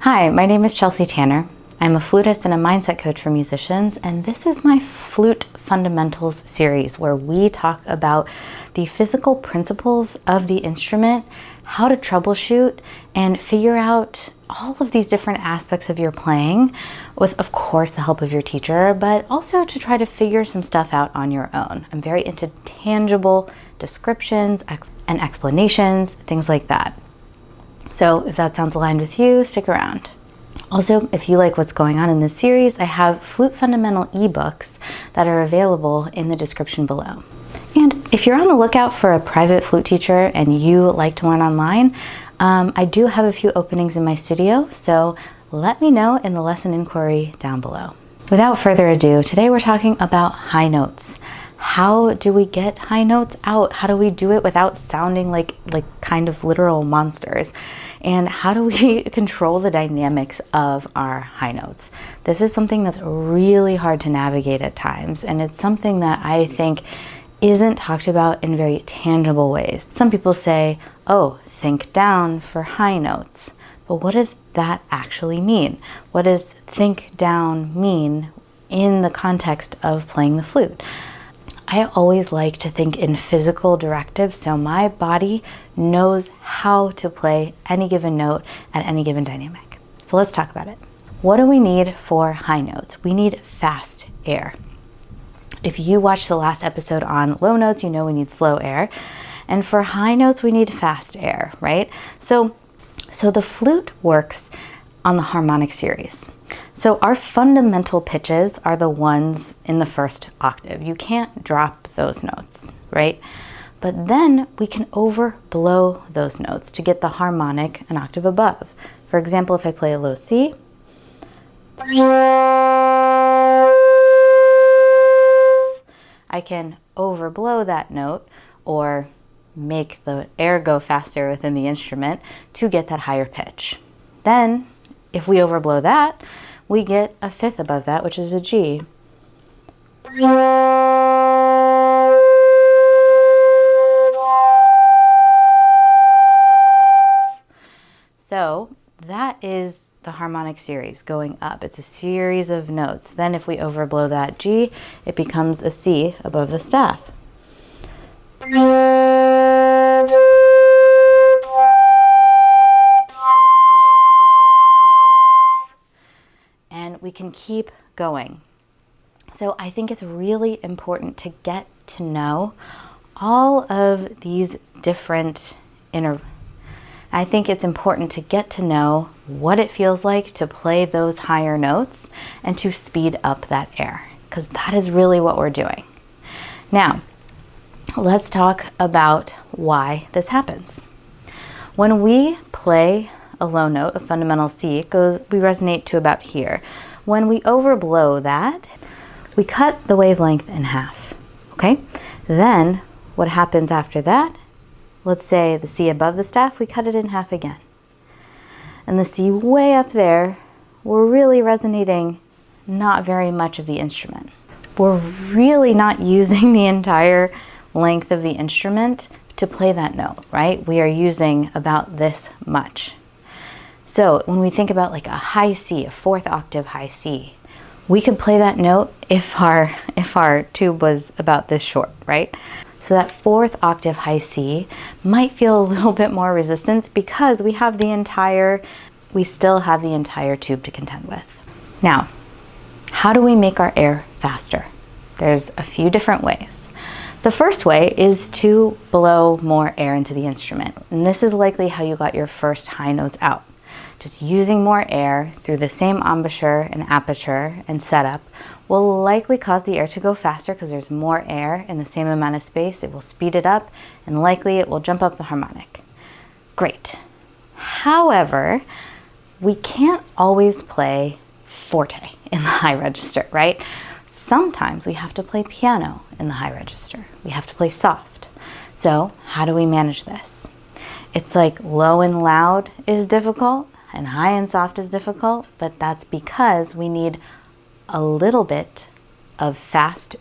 Hi, my name is Chelsea Tanner. I'm a flutist and a mindset coach for musicians, and this is my Flute Fundamentals series where we talk about the physical principles of the instrument, how to troubleshoot, and figure out all of these different aspects of your playing with, of course, the help of your teacher, but also to try to figure some stuff out on your own. I'm very into tangible descriptions and explanations, things like that. So if that sounds aligned with you, stick around. Also, if you like what's going on in this series, I have Flute Fundamental ebooks that are available in the description below. And if you're on the lookout for a private flute teacher and you like to learn online, I do have a few openings in my studio, so let me know in the lesson inquiry down below. Without further ado, today we're talking about high notes. How do we get high notes out? How do we do it without sounding like kind of literal monsters? And how do we control the dynamics of our high notes? This is something that's really hard to navigate at times, and it's something that I think isn't talked about in very tangible ways. Some people say, oh, think down for high notes. But what does that actually mean? What does think down mean in the context of playing the flute? I always like to think in physical directives, so my body knows how to play any given note at any given dynamic. So let's talk about it. What do we need for high notes? We need fast air. If you watched the last episode on low notes, you know we need slow air. And for high notes, we need fast air, right? So the flute works on the harmonic series. So our fundamental pitches are the ones in the first octave. You can't drop those notes, right? But then we can overblow those notes to get the harmonic an octave above. For example, if I play a low C, I can overblow that note or make the air go faster within the instrument to get that higher pitch. Then, if we overblow that, we get a fifth above that, which is a G. So that is the harmonic series going up. It's a series of notes. Then if we overblow that G, it becomes a C above the staff. And we can keep going. So I think it's really important to get to know all of these different I think it's important to get to know what it feels like to play those higher notes and to speed up that air, because that is really what we're doing. Now, let's talk about why this happens. When we play a low note, a fundamental C, we resonate to about here. When we overblow that, we cut the wavelength in half, okay? Then what happens after that? Let's say the C above the staff, we cut it in half again. And the C way up there, we're really resonating not very much of the instrument. We're really not using the entire length of the instrument to play that note, right? We are using about this much. So when we think about like a high C, a fourth octave high C, we could play that note if our tube was about this short, right? So that fourth octave high C might feel a little bit more resistance because we still have the entire tube to contend with. Now, how do we make our air faster? There's a few different ways. The first way is to blow more air into the instrument. And this is likely how you got your first high notes out. Just using more air through the same embouchure and aperture and setup will likely cause the air to go faster because there's more air in the same amount of space. It will speed it up and likely it will jump up the harmonic. Great. However, we can't always play forte in the high register, right? Sometimes we have to play piano in the high register. We have to play soft. So how do we manage this? It's like low and loud is difficult and high and soft is difficult, but that's because we need a little bit of fast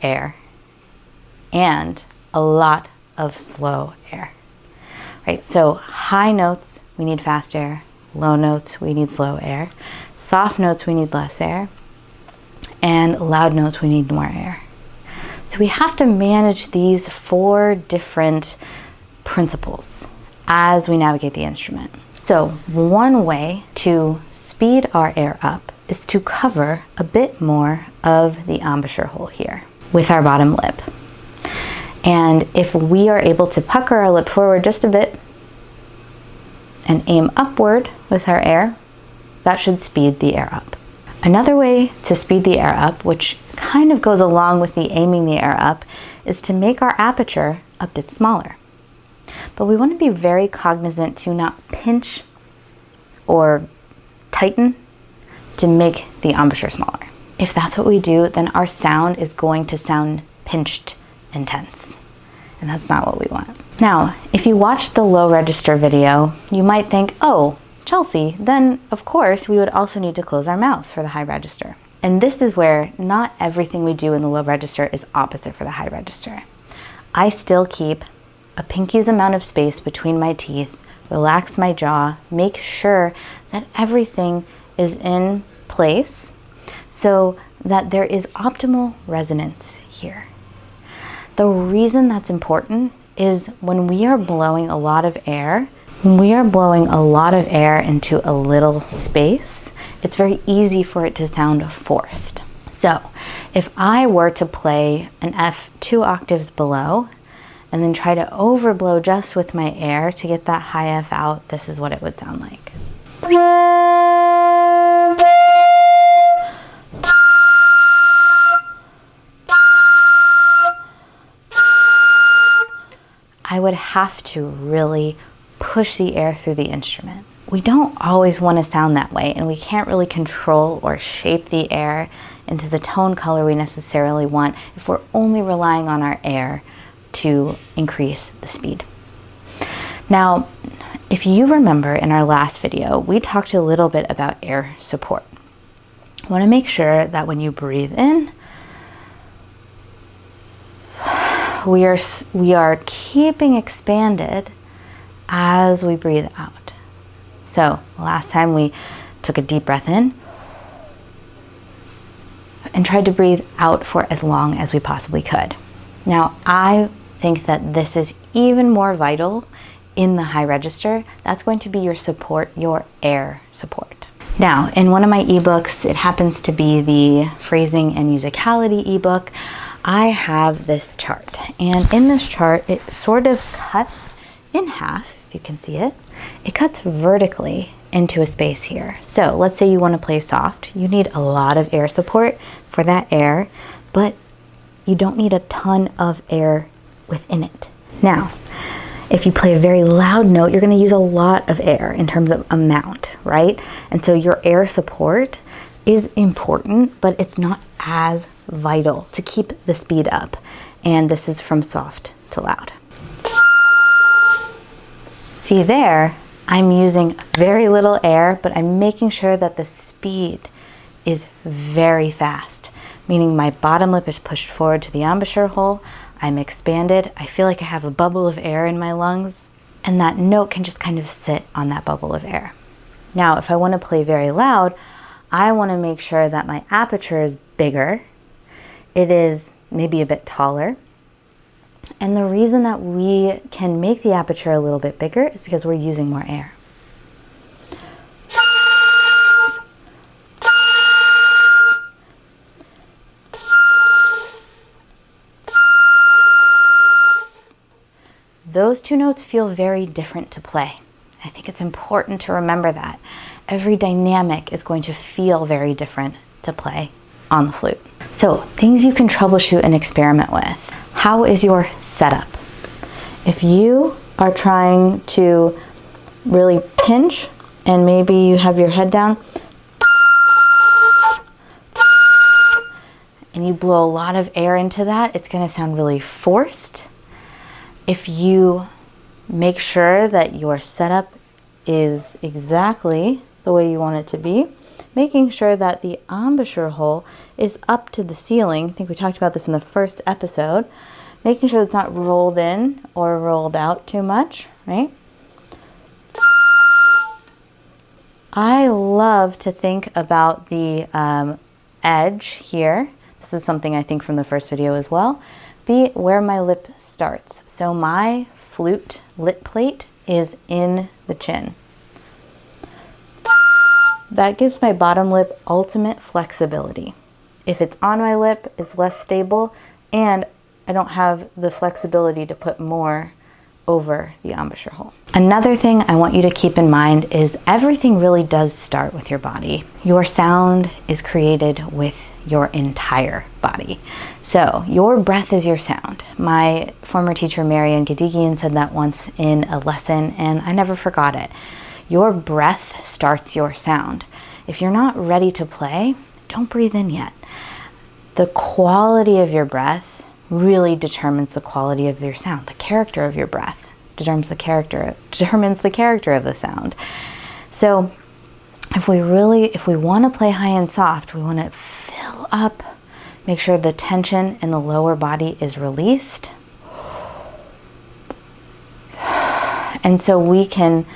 air and a lot of slow air, right? So high notes, we need fast air. low notes, we need slow air. Soft notes, we need less air. And loud notes, we need more air. So we have to manage these 4 different principles as we navigate the instrument. So one way to speed our air up is to cover a bit more of the embouchure hole here with our bottom lip. And if we are able to pucker our lip forward just a bit and aim upward with our air, that should speed the air up. Another way to speed the air up, which kind of goes along with the aiming the air up, is to make our aperture a bit smaller. But we want to be very cognizant to not pinch or tighten to make the embouchure smaller. If that's what we do, then our sound is going to sound pinched and tense. And that's not what we want. Now, if you watched the low register video, you might think, oh, Chelsea, then of course we would also need to close our mouth for the high register. And this is where not everything we do in the low register is opposite for the high register. I still keep a pinky's amount of space between my teeth, relax my jaw, make sure that everything is in place so that there is optimal resonance here. The reason that's important is when we are blowing a lot of air, into a little space, it's very easy for it to sound forced. So if I were to play an F 2 octaves below and then try to overblow just with my air to get that high F out, this is what it would sound like. I would have to really push the air through the instrument. We don't always want to sound that way, and we can't really control or shape the air into the tone color we necessarily want if we're only relying on our air to increase the speed. Now, if you remember in our last video, we talked a little bit about air support. I want to make sure that when you breathe in, we are keeping expanded as we breathe out. So last time we took a deep breath in and tried to breathe out for as long as we possibly could. Now I think that this is even more vital in the high register. That's going to be your support, your air support. Now in one of my ebooks, it happens to be the phrasing and musicality ebook, I have this chart, and in this chart it sort of cuts in half, if you can see it. It cuts vertically into a space here. So let's say you want to play soft. You need a lot of air support for that air, but you don't need a ton of air within it. Now, if you play a very loud note, you're going to use a lot of air in terms of amount, right? And so your air support is important, but it's not as vital to keep the speed up. And this is from soft to loud. See there, I'm using very little air, but I'm making sure that the speed is very fast, meaning my bottom lip is pushed forward to the embouchure hole. I'm expanded. I feel like I have a bubble of air in my lungs, and that note can just kind of sit on that bubble of air. Now, if I want to play very loud, I want to make sure that my aperture is bigger. It is maybe a bit taller. And the reason that we can make the aperture a little bit bigger is because we're using more air. Those two notes feel very different to play. I think it's important to remember that. Every dynamic is going to feel very different to play on the flute. So, things you can troubleshoot and experiment with. How is your setup? If you are trying to really pinch and maybe you have your head down and you blow a lot of air into that, it's going to sound really forced. If you make sure that your setup is exactly the way you want it to be, making sure that the embouchure hole is up to the ceiling. I think we talked about this in the first episode. Making sure it's not rolled in or rolled out too much, right? I love to think about the edge here. This is something I think from the first video as well. Be where my lip starts. So my flute lip plate is in the chin. That gives my bottom lip ultimate flexibility. If it's on my lip, it's less stable, and I don't have the flexibility to put more over the embouchure hole. Another thing I want you to keep in mind is everything really does start with your body. Your sound is created with your entire body. So your breath is your sound. My former teacher, Marianne Gadigian, said that once in a lesson, and I never forgot it. Your breath starts your sound. If you're not ready to play, don't breathe in yet. The quality of your breath really determines the quality of your sound. The character of your breath determines the character of the sound. So if we want to play high and soft, we want to fill up, make sure the tension in the lower body is released. And so we can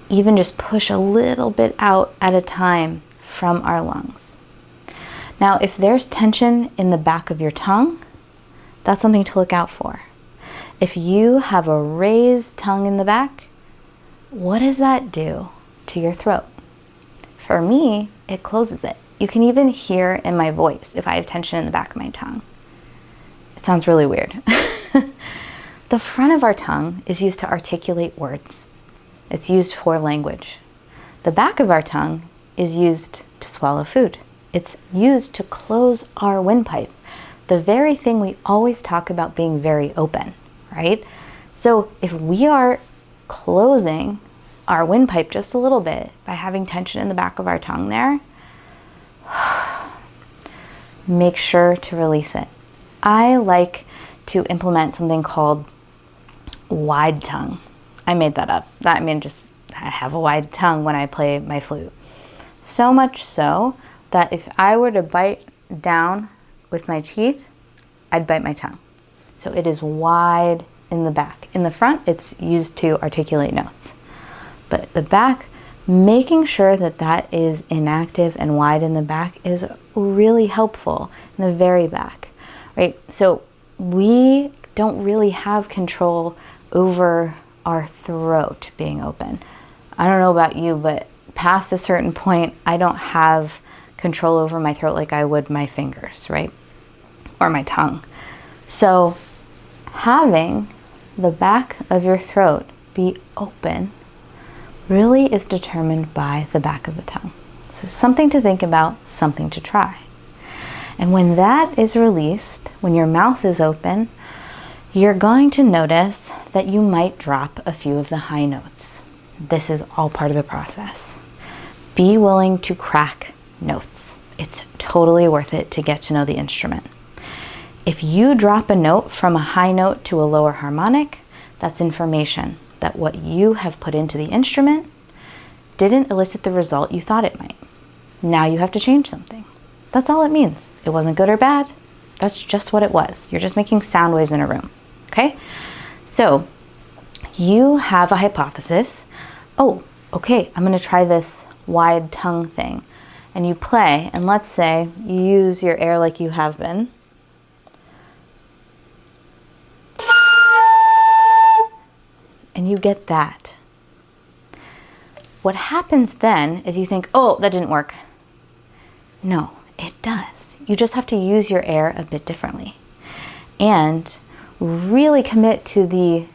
even just push a little bit out at a time from our lungs. Now, if there's tension in the back of your tongue, that's something to look out for. If you have a raised tongue in the back, what does that do to your throat? For me, it closes it. You can even hear in my voice if I have tension in the back of my tongue. It sounds really weird. The front of our tongue is used to articulate words. It's used for language. The back of our tongue is used to swallow food. It's used to close our windpipe. The very thing we always talk about being very open, right? So if we are closing our windpipe just a little bit by having tension in the back of our tongue there, make sure to release it. I like to implement something called wide tongue. I made that up. I have a wide tongue when I play my flute. So much so that if I were to bite down with my teeth, I'd bite my tongue. So it is wide in the back. In the front, it's used to articulate notes. But at the back, making sure that that is inactive and wide in the back is really helpful in the very back, right? So we don't really have control over our throat being open. I don't know about you, but past a certain point, I don't have control over my throat like I would my fingers, right? Or my tongue. So having the back of your throat be open really is determined by the back of the tongue. So something to think about, something to try. And when that is released, when your mouth is open, you're going to notice that you might drop a few of the high notes. This is all part of the process. Be willing to crack notes. It's totally worth it to get to know the instrument. If you drop a note from a high note to a lower harmonic, that's information that what you have put into the instrument didn't elicit the result you thought it might. Now you have to change something. That's all it means. It wasn't good or bad. That's just what it was. You're just making sound waves in a room. Okay? So you have a hypothesis. Oh, okay, I'm going to try this wide tongue thing. And you play, and let's say you use your air like you have been. And you get that. What happens then is you think, oh, that didn't work. No, it does. You just have to use your air a bit differently. And really commit to the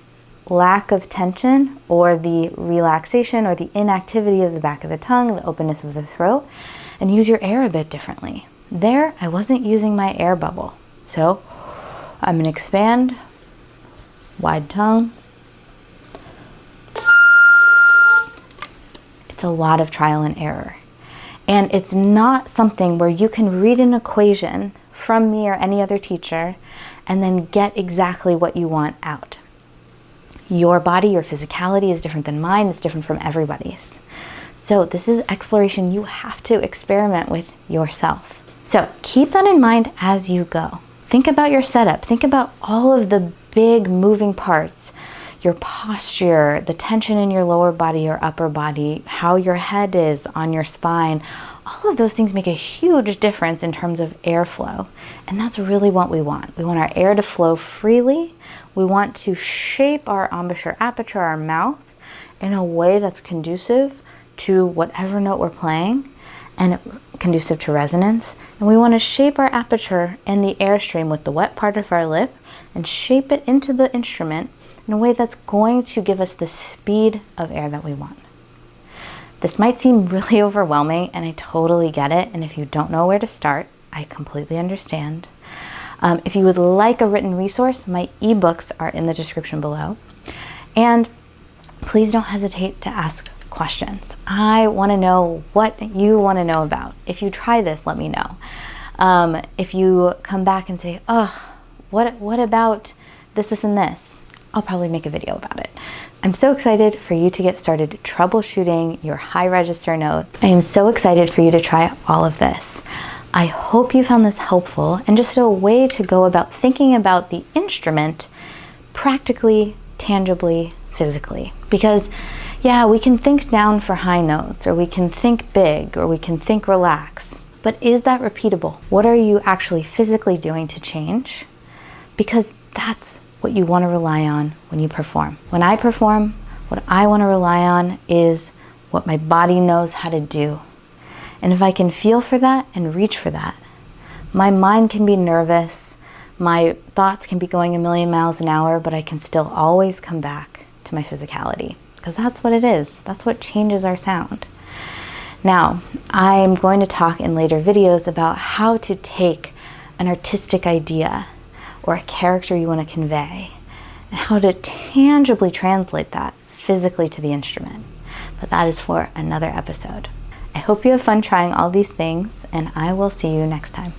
lack of tension or the relaxation or the inactivity of the back of the tongue, the openness of the throat, and use your air a bit differently. There, I wasn't using my air bubble. So I'm going to expand, wide tongue. It's a lot of trial and error. And it's not something where you can read an equation from me or any other teacher and then get exactly what you want out. Your body, your physicality is different than mine. It's different from everybody's. So this is exploration you have to experiment with yourself. So keep that in mind as you go. Think about your setup. Think about all of the big moving parts. your posture, the tension in your lower body or upper body, how your head is on your spine. All of those things make a huge difference in terms of airflow. And that's really what we want. We want our air to flow freely. We want to shape our embouchure aperture, our mouth, in a way that's conducive to whatever note we're playing and conducive to resonance. And we want to shape our aperture and the airstream with the wet part of our lip and shape it into the instrument in a way that's going to give us the speed of air that we want. This might seem really overwhelming, and I totally get it. And if you don't know where to start, I completely understand. If you would like a written resource, my ebooks are in the description below. And please don't hesitate to ask questions. I want to know what you want to know about. If you try this, let me know. If you come back and say, oh, what about this, and this? I'll probably make a video about it. I'm so excited for you to get started troubleshooting your high register notes. I am so excited for you to try all of this. I hope you found this helpful and just a way to go about thinking about the instrument practically, tangibly, physically. Because yeah, we can think down for high notes, or we can think big, or we can think relax. But is that repeatable? What are you actually physically doing to change? Because that's what you want to rely on when you perform. When I perform, what I want to rely on is what my body knows how to do. And if I can feel for that and reach for that, my mind can be nervous, my thoughts can be going a million miles an hour, but I can still always come back to my physicality, because that's what it is. That's what changes our sound. Now, I'm going to talk in later videos about how to take an artistic idea or a character you want to convey, and how to tangibly translate that physically to the instrument. But that is for another episode. I hope you have fun trying all these things, and I will see you next time.